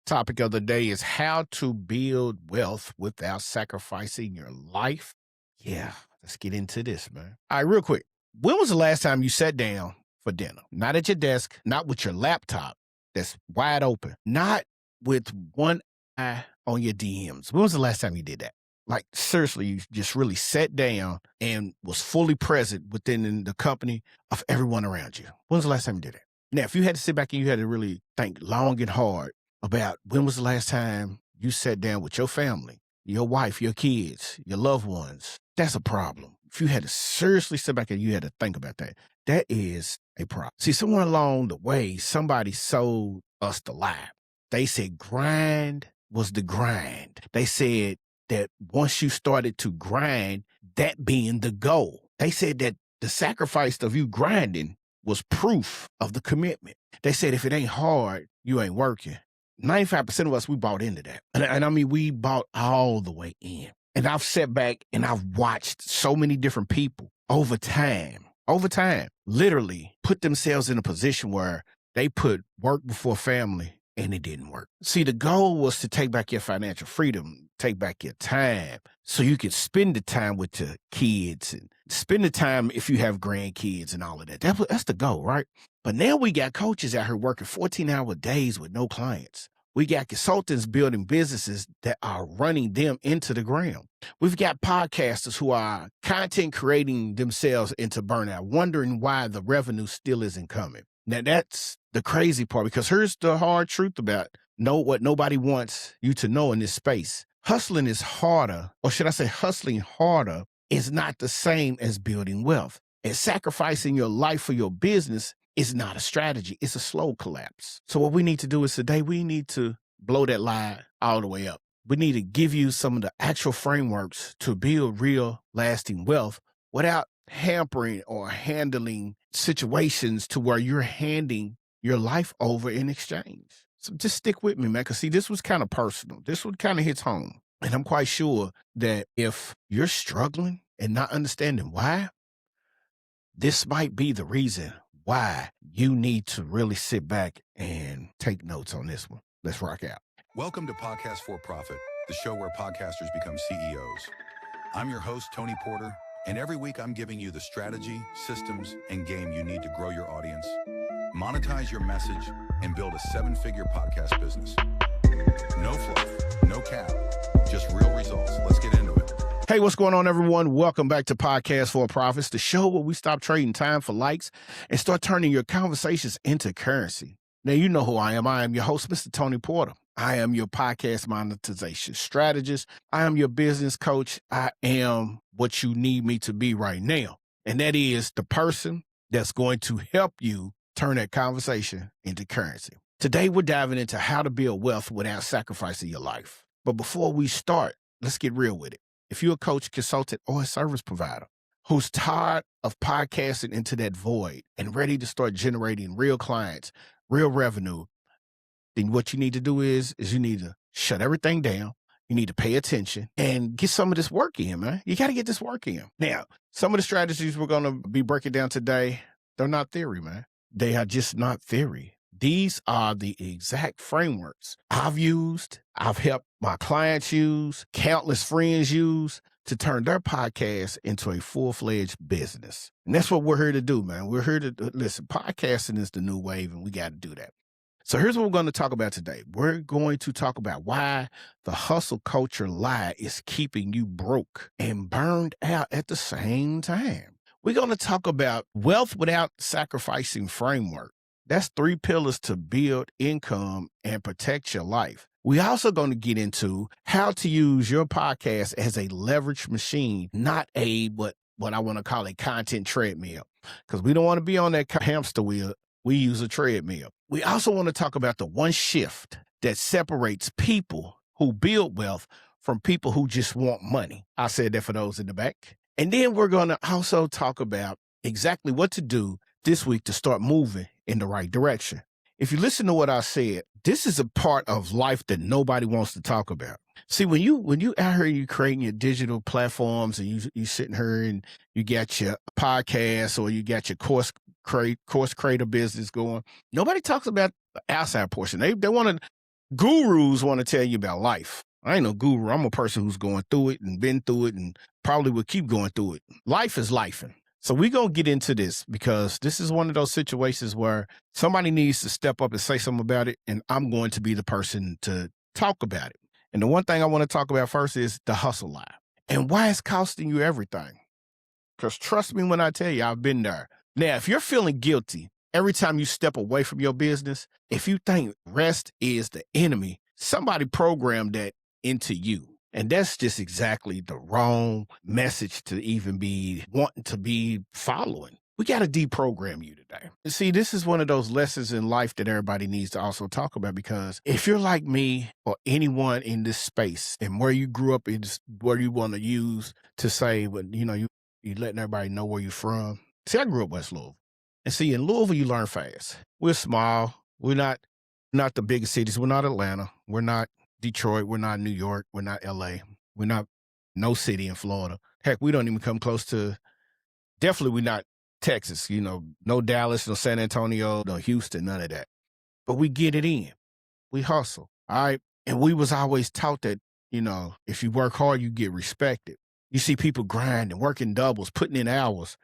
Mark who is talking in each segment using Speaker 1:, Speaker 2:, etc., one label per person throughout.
Speaker 1: Topic of the day is how to build wealth without sacrificing your life. Yeah, let's get into this, man. All right, real quick. When was the last time you sat down for dinner? Not at your desk, not with your laptop that's wide open, not with one eye on your DMs. When was the last time you did that? Like, seriously, you just really sat down and was fully present within the company of everyone around you. When was the last time you did that? Now, if you had to sit back and you had to really think long and hard about when was the last time you sat down with your family, your wife, your kids, your loved ones, that's a problem. If you had to seriously sit back and you had to think about that, that is a problem. See, somewhere along the way, somebody sold us the lie. They said grind was the grind. They said that once you started to grind, that being the goal. They said that the sacrifice of you grinding was proof of the commitment. They said if it ain't hard, you ain't working. 95% of us, we bought into that. And I mean, we bought all the way in. And I've sat back and I've watched so many different people over time, literally put themselves in a position where they put work before family and it didn't work. See, the goal was to take back your financial freedom, take back your time so you could spend the time with your kids and spend the time if you have grandkids and all of that. That's the goal, right? But now we got coaches out here working 14-hour days with no clients. We got consultants building businesses that are running them into the ground. We've got podcasters who are content creating themselves into burnout, wondering why the revenue still isn't coming. Now, that's the crazy part, because here's the hard truth about what nobody wants you to know in this space. Hustling is harder, or should I say hustling harder is not the same as building wealth. And sacrificing your life for your business is not a strategy. It's a slow collapse. So what we need to do is today, we need to blow that lie all the way up. We need to give you some of the actual frameworks to build real lasting wealth without hampering or handling situations to where you're handing your life over in exchange. So just stick with me, man, because see, this was kind of personal. This one kind of hits home. And I'm quite sure that if you're struggling and not understanding why, this might be the reason why you need to really sit back and take notes on this one. Let's rock out.
Speaker 2: Welcome to Podcast for Profit, the show where podcasters become CEOs. I'm your host, Tony Porter, and every week I'm giving you the strategy, systems, and game you need to grow your audience, monetize your message, and build a 7-figure podcast business. No fluff, no cap, just real results. Let's get into it.
Speaker 1: Hey, what's going on, everyone? Welcome back to Podcast for Profits, the show where we stop trading time for likes and start turning your conversations into currency. Now, you know who I am. I am your host, Mr. Tony Porter. I am your podcast monetization strategist. I am your business coach. I am what you need me to be right now. And that is the person that's going to help you turn that conversation into currency. Today, we're diving into how to build wealth without sacrificing your life. But before we start, let's get real with it. If you're a coach, consultant, or a service provider who's tired of podcasting into that void and ready to start generating real clients, real revenue, then what you need to do is you need to shut everything down. You need to pay attention and get some of this work in, man. You got to get this work in. Now, some of the strategies we're going to be breaking down today, they're not theory, man. They are just not theory. These are the exact frameworks I've used, I've helped my clients use, countless friends use to turn their podcast into a full-fledged business. And that's what we're here to do, man. We're here to listen. Podcasting is the new wave, and we got to do that. So here's what we're going to talk about today. We're going to talk about why the hustle culture lie is keeping you broke and burned out at the same time. We're going to talk about wealth without sacrificing framework. That's 3 pillars to build income and protect your life. We also going to get into how to use your podcast as a leverage machine, not a what I want to call a content treadmill, because we don't want to be on that hamster wheel. We use a treadmill. We also want to talk about the one shift that separates people who build wealth from people who just want money. I said that for those in the back. And then we're going to also talk about exactly what to do this week to start moving in the right direction. If you listen to what I said, this is a part of life that nobody wants to talk about. See, when you out here, you creating your digital platforms and you sitting here and you got your podcast or you got your course creator business going, nobody talks about the outside portion. They want to Gurus want to tell you about life. I ain't no guru. I'm a person who's going through it and been through it and probably will keep going through it. Life is lifing. So we're going to get into this because this is one of those situations where somebody needs to step up and say something about it, and I'm going to be the person to talk about it. And the one thing I want to talk about first is the hustle lie and why it's costing you everything. Because trust me when I tell you, I've been there. Now, if you're feeling guilty every time you step away from your business, if you think rest is the enemy, somebody programmed that into you. And that's just exactly the wrong message to even be wanting to be following. We got to deprogram you today. See, this is one of those lessons in life that everybody needs to also talk about, because if you're like me or anyone in this space and where you grew up is where you want to use to say, well, you're letting everybody know where you're from. See, I grew up West Louisville. And see, in Louisville, you learn fast. We're small. We're not the biggest cities. We're not Atlanta. We're not Detroit. We're not New York. We're not LA. We're not no city in Florida. Heck, we don't even come close to, definitely we're not Texas, no Dallas, no San Antonio, no Houston, none of that. But we get it in. We hustle. All right. And we was always taught that, if you work hard, you get respected. You see people grinding, working doubles, putting in hours.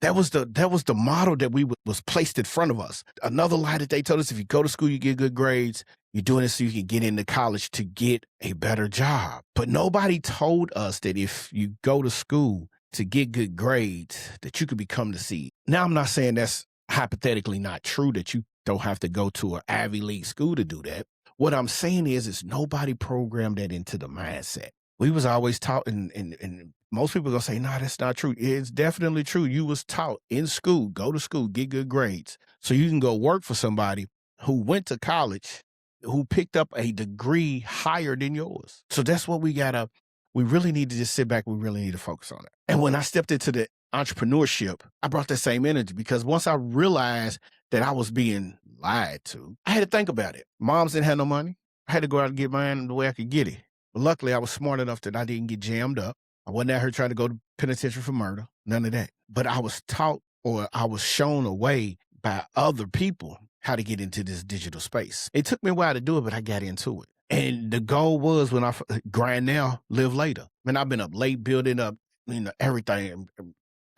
Speaker 1: That was the model that was placed in front of us. Another lie that they told us: if you go to school, you get good grades. You're doing it so you can get into college to get a better job. But nobody told us that if you go to school to get good grades, that you could become the seed. Now, I'm not saying that's hypothetically not true, that you don't have to go to an Ivy League school to do that. What I'm saying is nobody programmed that into the mindset. We was always taught, and most people are gonna say, no, that's not true. It's definitely true. You was taught in school, go to school, get good grades, so you can go work for somebody who went to college, who picked up a degree higher than yours. So that's what we really need to just sit back. We really need to focus on it. And when I stepped into the entrepreneurship, I brought that same energy, because once I realized that I was being lied to, I had to think about it. Moms didn't have no money. I had to go out and get mine the way I could get it. But luckily, I was smart enough that I didn't get jammed up. I wasn't out here trying to go to penitentiary for murder, none of that. But I was taught, or I was shown a way by other people how to get into this digital space. It took me a while to do it, but I got into it. And the goal was, when I grind now, live later. Man, I've been up late building up, everything,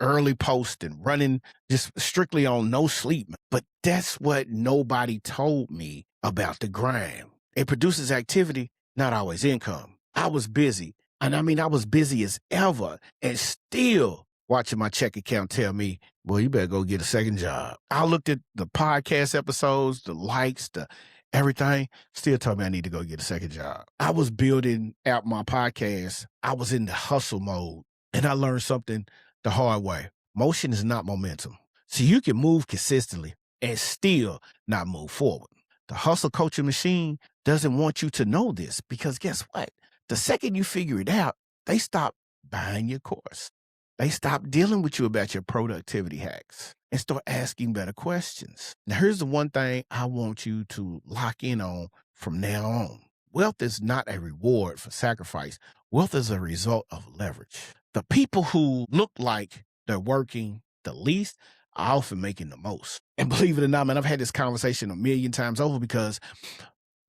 Speaker 1: early posting, running just strictly on no sleep. But that's what nobody told me about the grind. It produces activity, not always income. I was busy. And I was busy as ever, and still watching my check account tell me, well, you better go get a second job. I looked at the podcast episodes, the likes, the everything, still told me I need to go get a second job. I was building out my podcast. I was in the hustle mode, and I learned something the hard way. Motion is not momentum. So you can move consistently and still not move forward. The hustle coaching machine doesn't want you to know this, because guess what? The second you figure it out, they stop buying your course. They stop dealing with you about your productivity hacks and start asking better questions. Now, here's the one thing I want you to lock in on from now on. Wealth is not a reward for sacrifice. Wealth is a result of leverage. The people who look like they're working the least are often making the most. And believe it or not, man, I've had this conversation a million times over, because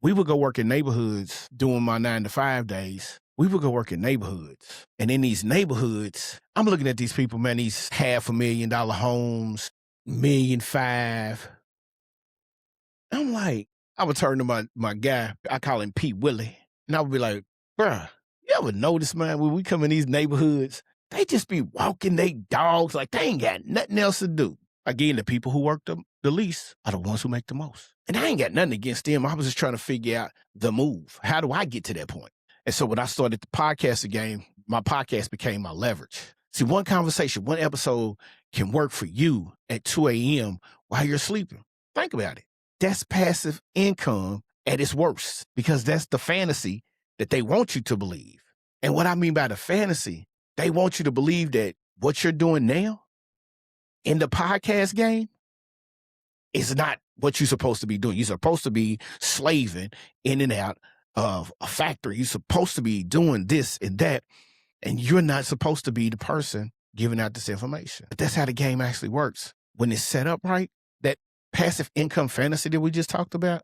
Speaker 1: we would go work in neighborhoods doing my 9-to-5 days. We would go work in neighborhoods. And in these neighborhoods, I'm looking at these people, man, these $500,000 homes, $1.5 million. I'm like, I would turn to my guy, I call him Pete Willie, and I would be like, bruh, you ever notice, man, when we come in these neighborhoods, they just be walking their dogs like they ain't got nothing else to do. Again, the people who work the least are the ones who make the most. And I ain't got nothing against them. I was just trying to figure out the move. How do I get to that point? And so when I started the podcast again, my podcast became my leverage. See, one conversation, one episode can work for you at 2 a.m. while you're sleeping. Think about it. That's passive income at its worst, because that's the fantasy that they want you to believe. And what I mean by the fantasy, they want you to believe that what you're doing now in the podcast game is not what you're supposed to be doing. You're supposed to be slaving in and out of a factory. You're supposed to be doing this and that, and you're not supposed to be the person giving out this information. But that's how the game actually works. When it's set up right, that passive income fantasy that we just talked about,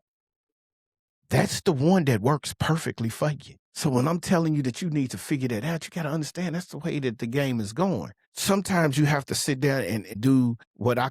Speaker 1: That's the one that works perfectly for you. So when I'm telling you that you need to figure that out, you got to understand that's the way that the game is going. Sometimes you have to sit down and do what I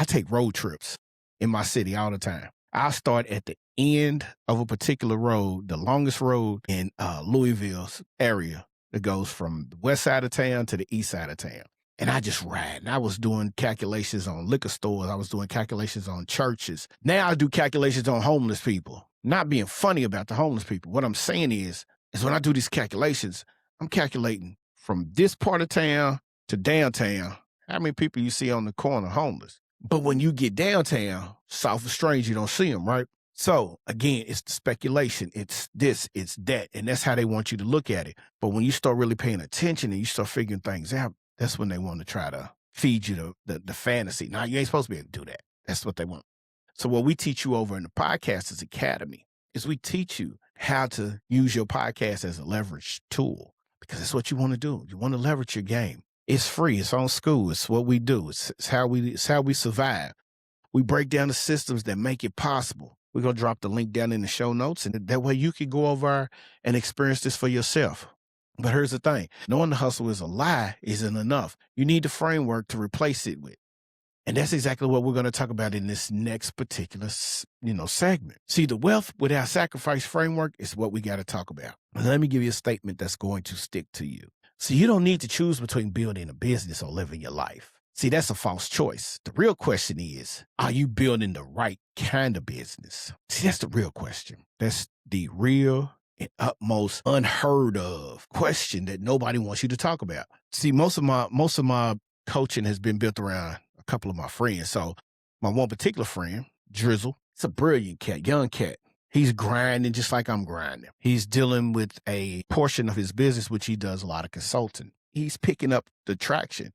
Speaker 1: take road trips in my city all the time. I start at the end of a particular road, the longest road in Louisville's area that goes from the west side of town to the east side of town. And I just ride. And I was doing calculations on liquor stores. I was doing calculations on churches. Now I do calculations on homeless people. Not being funny about the homeless people. What I'm saying is when I do these calculations, I'm calculating from this part of town to downtown, how many people you see on the corner homeless. But when you get downtown, south of Strange, you don't see them, right? So again, it's the speculation. It's this, it's that. And that's how they want you to look at it. But when you start really paying attention and you start figuring things out, that's when they want to try to feed you the fantasy. Now, you ain't supposed to be able to do that. That's what they want. So what we teach you over in the Podcasters Academy is we teach you how to use your podcast as a leverage tool, because it's what you want to do. You want to leverage your game. It's free. It's on school. It's what we do. It's how we survive. We break down the systems that make it possible. We're going to drop the link down in the show notes, and that way you can go over and experience this for yourself. But here's the thing. Knowing the hustle is a lie isn't enough. You need the framework to replace it with. And that's exactly what we're going to talk about in this next particular, segment. See, the wealth without sacrifice framework is what we got to talk about. Let me give you a statement that's going to stick to you. So you don't need to choose between building a business or living your life. See, that's a false choice. The real question is, are you building the right kind of business? See, that's the real question. That's the real and utmost unheard of question that nobody wants you to talk about. See, most of my coaching has been built around a couple of my friends. So my one particular friend, Drizzle, it's a brilliant cat, young cat. He's grinding just like I'm grinding. He's dealing with a portion of his business, which he does a lot of consulting. He's picking up the traction,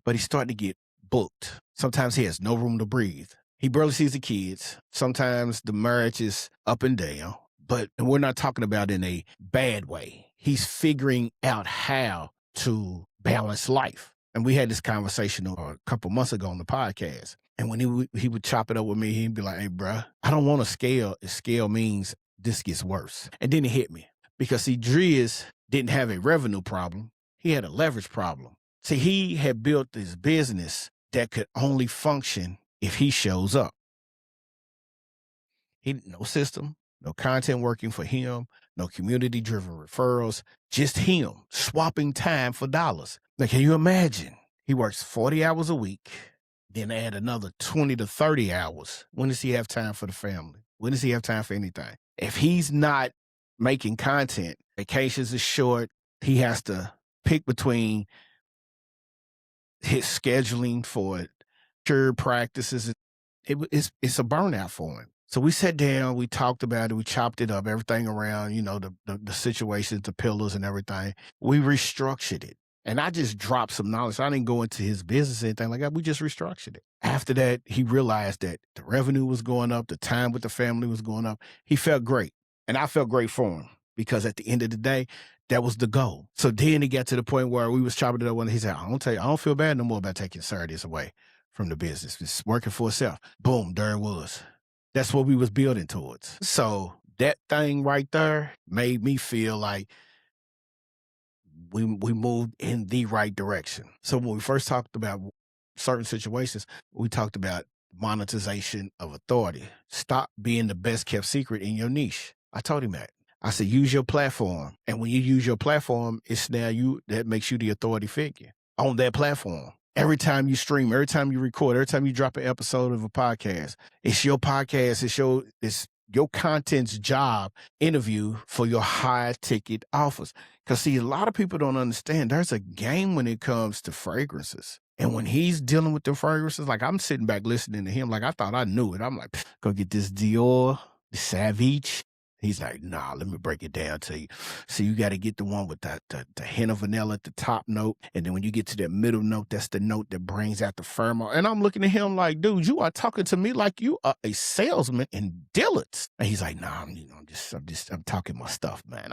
Speaker 1: but he's starting to get booked. Sometimes he has no room to breathe. He barely sees the kids. Sometimes the marriage is up and down, but we're not talking about in a bad way. He's figuring out how to balance life. And we had this conversation a couple months ago on the podcast. And when he would chop it up with me, he'd be like, hey, bro, I don't want to scale. If scale means this gets worse. And then it hit me. Because see, Driz didn't have a revenue problem. He had a leverage problem. See, he had built this business that could only function if he shows up. No system, no content working for him, no community-driven referrals, just him swapping time for dollars. Now, can you imagine? He works 40 hours a week, then add another 20 to 30 hours. When does he have time for the family? When does he have time for anything? If he's not making content, vacations is short, he has to pick between his scheduling for sure practices. It's a burnout for him. So we sat down, we talked about it, we chopped it up, everything around, the situations, the pillars and everything. We restructured it. And I just dropped some knowledge. I didn't go into his business or anything like that. We just restructured it. After that, he realized that the revenue was going up, the time with the family was going up. He felt great. And I felt great for him because at the end of the day, that was the goal. So then he got to the point where we was chopping it up when he said, I don't feel bad no more about taking Saturdays away from the business. It's working for itself. Boom, there it was. That's what we was building towards. So that thing right there made me feel like we moved in the right direction. So when we first talked about certain situations, we talked about monetization of authority. Stop being the best kept secret in your niche. I told him that. I said, use your platform. And when you use your platform, it's now that makes you the authority figure on that platform. Every time you stream, every time you record, every time you drop an episode of a podcast, it's your podcast, it's your content's job interview for your high ticket offers. Because see, a lot of people don't understand there's a game when it comes to fragrances. And when he's dealing with the fragrances, like I'm sitting back listening to him, like I thought I knew it. I'm like, go get this Dior, the Savage. He's like, nah, let me break it down to you. So you got to get the one with the hint of vanilla at the top note. And then when you get to that middle note, that's the note that brings out the pheromone. And I'm looking at him like, dude, you are talking to me like you are a salesman in Dillard's. And he's like, nah, I'm talking my stuff, man.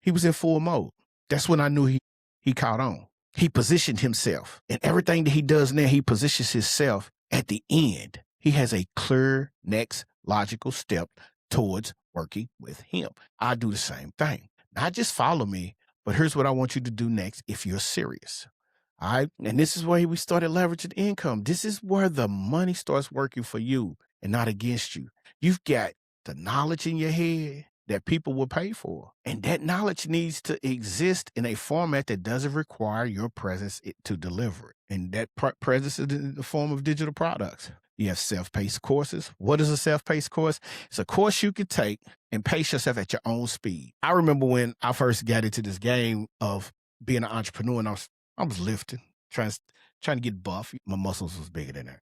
Speaker 1: He was in full mode. That's when I knew he caught on. He positioned himself. And everything that he does now, he positions himself at the end. He has a clear next logical step towards working with him. I do the same thing. Not just follow me, but here's what I want you to do next if you're serious. All right. And this is where we started leveraging income. This is where the money starts working for you and not against you. You've got the knowledge in your head that people will pay for. And that knowledge needs to exist in a format that doesn't require your presence to deliver it. And that presence is in the form of digital products. You have self-paced courses. What is a self-paced course? It's a course you can take and pace yourself at your own speed. I remember when I first got into this game of being an entrepreneur, and I was lifting, trying to get buff. My muscles was bigger than that.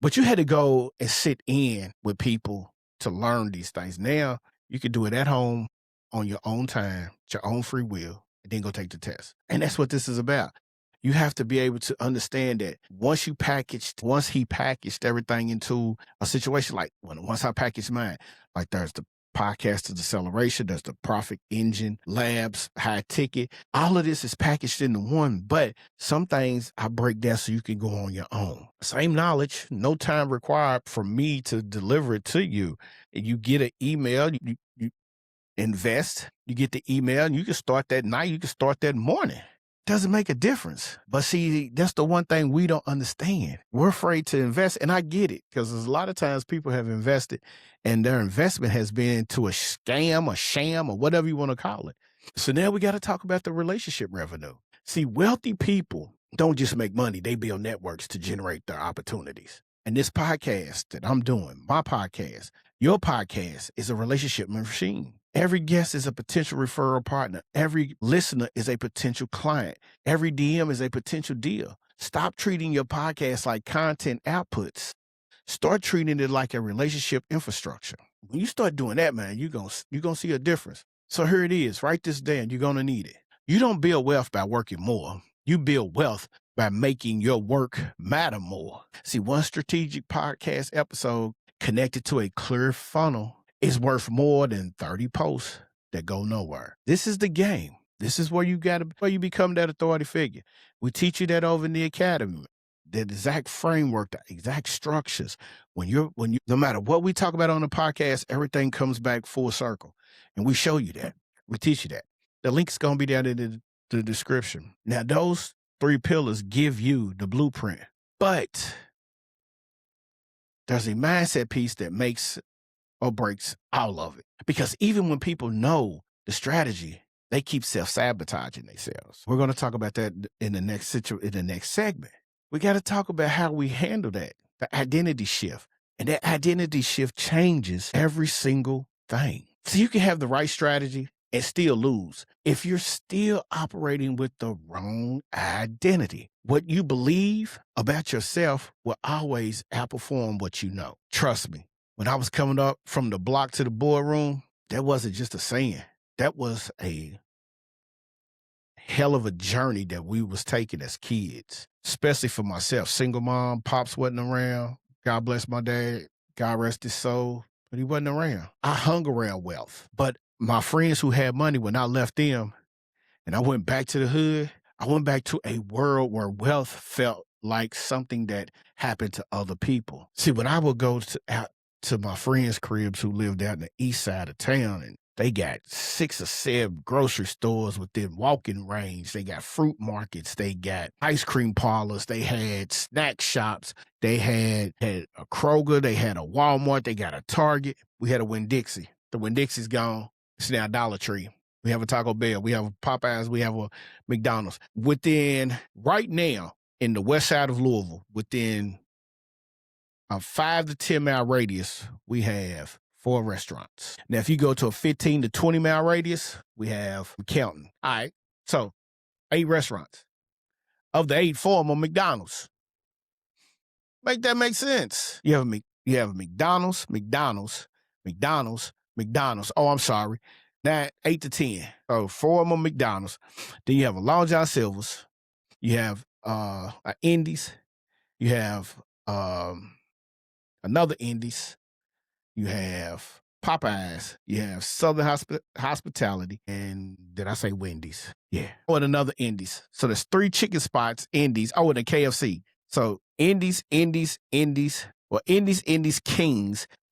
Speaker 1: But you had to go and sit in with people to learn these things. Now you can do it at home on your own time, your own free will, and then go take the test. And that's what this is about. You have to be able to understand that once he packaged everything into a situation, like once I packaged mine, like there's the Podcasters Acceleration, there's the Profit Engine, Labs, High Ticket. All of this is packaged into one, but some things I break down so you can go on your own. Same knowledge, no time required for me to deliver it to you. And you get an email, you invest, you get the email, and you can start that night, you can start that morning. Doesn't make a difference. But see, that's the one thing we don't understand. We're afraid to invest, and I get it, because there's a lot of times people have invested, and their investment has been into a scam, a sham, or whatever you want to call it. So now we got to talk about the relationship revenue. See, wealthy people don't just make money. They build networks to generate their opportunities. And this podcast that I'm doing, my podcast, your podcast, is a relationship machine. Every guest is a potential referral partner. Every listener is a potential client. Every DM is a potential deal. Stop treating your podcast like content outputs. Start treating it like a relationship infrastructure. When you start doing that, man, you're gonna see a difference. So here it is. Write this down. You're going to need it. You don't build wealth by working more. You build wealth by making your work matter more. See, one strategic podcast episode connected to a clear funnel is worth more than 30 posts that go nowhere. This is the game. This is where you become that authority figure. We teach you that over in the academy. The exact framework, the exact structures. When you, no matter what we talk about on the podcast, everything comes back full circle. And we show you that. We teach you that. The link's going to be down in the description. Now, those 3 pillars give you the blueprint. But there's a mindset piece that makes or breaks all of it. Because even when people know the strategy, they keep self-sabotaging themselves. We're going to talk about that in the next segment. We got to talk about how we handle that, the identity shift. And that identity shift changes every single thing. So you can have the right strategy and still lose if you're still operating with the wrong identity. What you believe about yourself will always outperform what you know. Trust me. When I was coming up from the block to the boardroom, that wasn't just a saying. That was a hell of a journey that we was taking as kids, especially for myself. Single mom, pops wasn't around. God bless my dad. God rest his soul. But he wasn't around. I hung around wealth. But my friends who had money, when I left them and I went back to the hood, I went back to a world where wealth felt like something that happened to other people. See, when I would go out to my friends' cribs who lived out in the east side of town, and they got 6 or 7 grocery stores within walking range. They got fruit markets. They got ice cream parlors. They had snack shops. They had a Kroger. They had a Walmart. They got a Target. We had a Winn-Dixie. The Winn-Dixie's gone. It's now Dollar Tree. We have a Taco Bell. We have a Popeyes. We have a McDonald's. Right now, in the west side of Louisville, within a 5 to 10 mile radius, we have 4 restaurants. Now, if you go to a 15 to 20 mile radius, we have counting. All right. So 8 restaurants. Of the 8, 4 of them are McDonald's. Make that make sense. You have McDonald's, McDonald's. Oh, I'm sorry. Now 8 to 10. So 4 of them are McDonald's. Then you have a Long John Silver's. You have a Indies. You have another Indies. You have Popeyes. You have Southern Hospitality. And did I say Wendy's? Yeah. Oh, and another Indies. So there's 3 chicken spots, Indies. Oh, and a KFC. So Indies, Kings,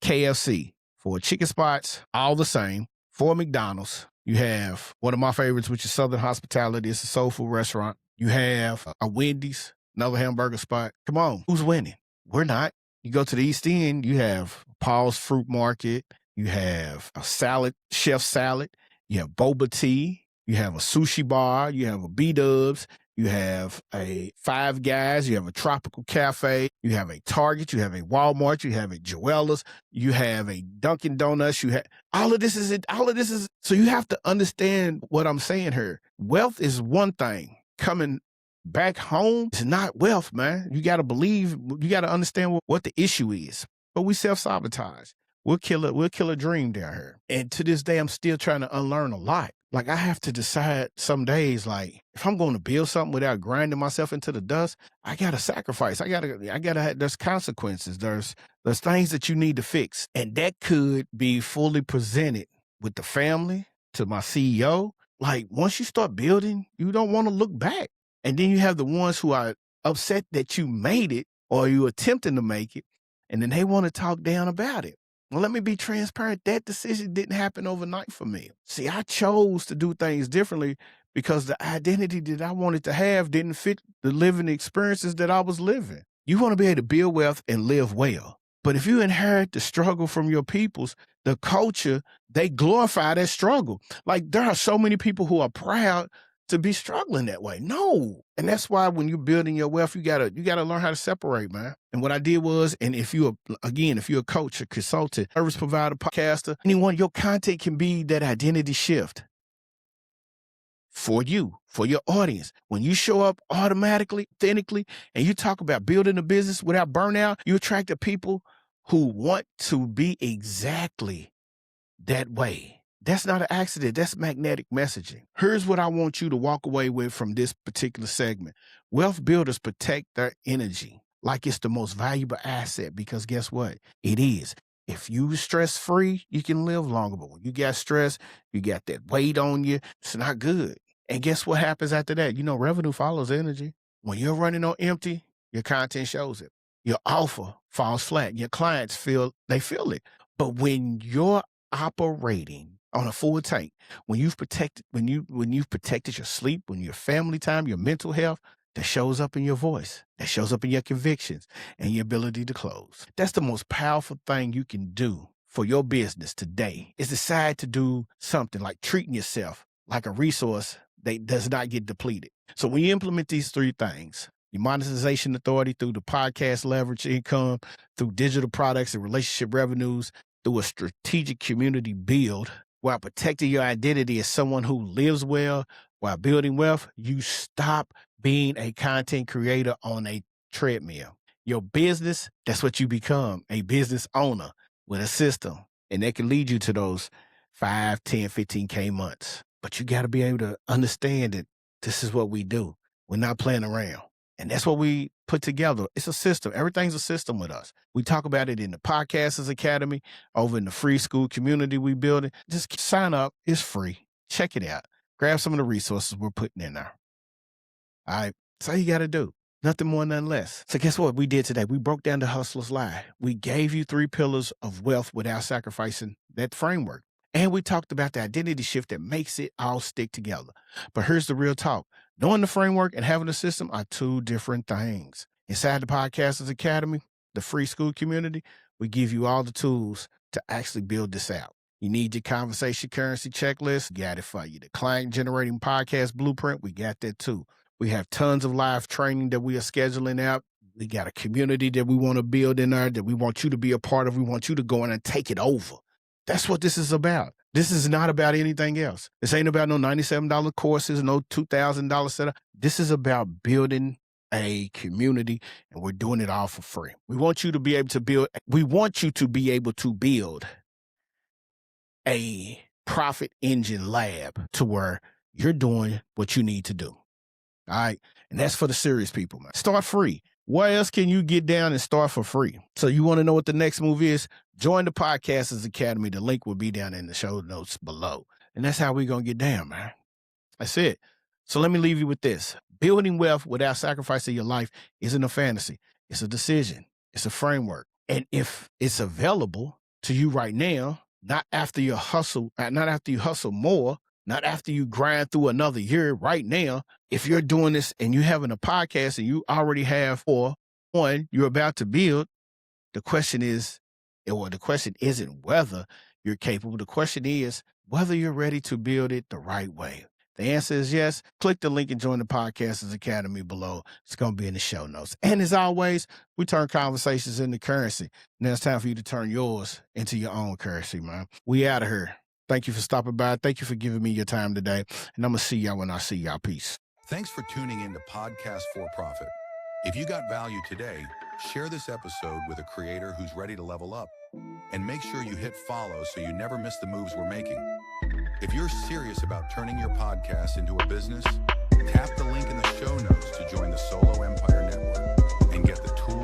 Speaker 1: KFC. 4 chicken spots, all the same, 4 McDonald's. You have one of my favorites, which is Southern Hospitality. It's a soul food restaurant. You have a Wendy's, another hamburger spot. Come on, who's winning? We're not. You go to the East End, you have Paul's Fruit Market. You have a salad, chef salad. You have boba tea. You have a sushi bar. You have a B-Dubs. You have a Five Guys. You have a Tropical Cafe. You have a Target. You have a Walmart. You have a Joella's. You have a Dunkin' Donuts. You have all of this is it. All of this is so you have to understand what I'm saying here. Wealth is one thing. Coming back home is not wealth, man. You got to believe. You got to understand what the issue is. But we self-sabotage. We'll kill a dream down here. And to this day, I'm still trying to unlearn a lot. Like I have to decide some days, like if I'm going to build something without grinding myself into the dust, I got to sacrifice. There's consequences. There's things that you need to fix. And that could be fully presented with the family, to my CEO. Like once you start building, you don't want to look back. And then you have the ones who are upset that you made it or you attempting to make it. And then they want to talk down about it. Well, let me be transparent. That decision didn't happen overnight for me. See, I chose to do things differently because the identity that I wanted to have didn't fit the living experiences that I was living. You want to be able to build wealth and live well. But if you inherit the struggle from your peoples, the culture, they glorify that struggle. Like there are so many people who are proud to be struggling that way. No. And that's why when you're building your wealth, you gotta learn how to separate, man. And what I did was, and if you're a coach, a consultant, service provider, podcaster, anyone, your content can be that identity shift for you, for your audience. When you show up automatically, authentically, and you talk about building a business without burnout, you attract the people who want to be exactly that way. That's not an accident. That's magnetic messaging. Here's what I want you to walk away with from this particular segment. Wealth builders protect their energy like it's the most valuable asset because guess what? It is. If you stress-free, you can live longer. But when you got stress, you got that weight on you, it's not good. And guess what happens after that? You know, revenue follows energy. When you're running on empty, your content shows it. Your offer falls flat. Your clients feel it. But when you're operating on a full tank, when you've protected your sleep, when your family time, your mental health, that shows up in your voice, that shows up in your convictions and your ability to close. That's the most powerful thing you can do for your business today is decide to do something like treating yourself like a resource that does not get depleted. So when you implement these 3 things, your monetization authority through the podcast leverage income, through digital products and relationship revenues, through a strategic community build, while protecting your identity as someone who lives well, while building wealth, you stop being a content creator on a treadmill. Your business, that's what you become, a business owner with a system. And that can lead you to those 5, 10, 15K months. But you got to be able to understand that this is what we do. We're not playing around. And that's what we put together. It's a system. Everything's a system with us. We talk about it in the Podcasters Academy, over in the free school community we building. Just sign up. It's free. Check it out. Grab some of the resources we're putting in there. All right. That's all you got to do. Nothing more, nothing less. So guess what we did today? We broke down the hustler's lie. We gave you 3 pillars of wealth without sacrificing that framework. And we talked about the identity shift that makes it all stick together. But here's the real talk. Knowing the framework and having a system are 2 different things. Inside the Podcasters Academy, the free school community, we give you all the tools to actually build this out. You need your conversation currency checklist, got it for you. The client generating podcast blueprint, we got that too. We have tons of live training that we are scheduling out. We got a community that we want to build in there that we want you to be a part of. We want you to go in and take it over. That's what this is about. This is not about anything else. This ain't about no $97 courses, no $2,000 setup. This is about building a community, and we're doing it all for free. We want you to be able to build a profit engine lab to where you're doing what you need to do. All right. And that's for the serious people, man. Start free. Where else can you get down and start for free? So you want to know what the next move is? Join the Podcasters Academy. The link will be down in the show notes below. And that's how we're going to get down, man. That's it. So let me leave you with this. Building wealth without sacrificing your life isn't a fantasy. It's a decision. It's a framework. And if it's available, to you right now, not after you hustle more, not after you grind through another year right now. If you're doing this and you're having a podcast and you already have one you're about to build, the question isn't whether you're capable. The question is whether you're ready to build it the right way. The answer is yes. Click the link and join the Podcasters Academy below. It's going to be in the show notes. And as always, we turn conversations into currency. Now it's time for you to turn yours into your own currency, man. We out of here. Thank you for stopping by. Thank you for giving me your time today. And I'm going to see y'all when I see y'all. Peace.
Speaker 2: Thanks for tuning in to Podcast for Profit. If you got value today, share this episode with a creator who's ready to level up. And make sure you hit follow so you never miss the moves we're making. If you're serious about turning your podcast into a business, tap the link in the show notes to join the Solo Empire Network and get the tools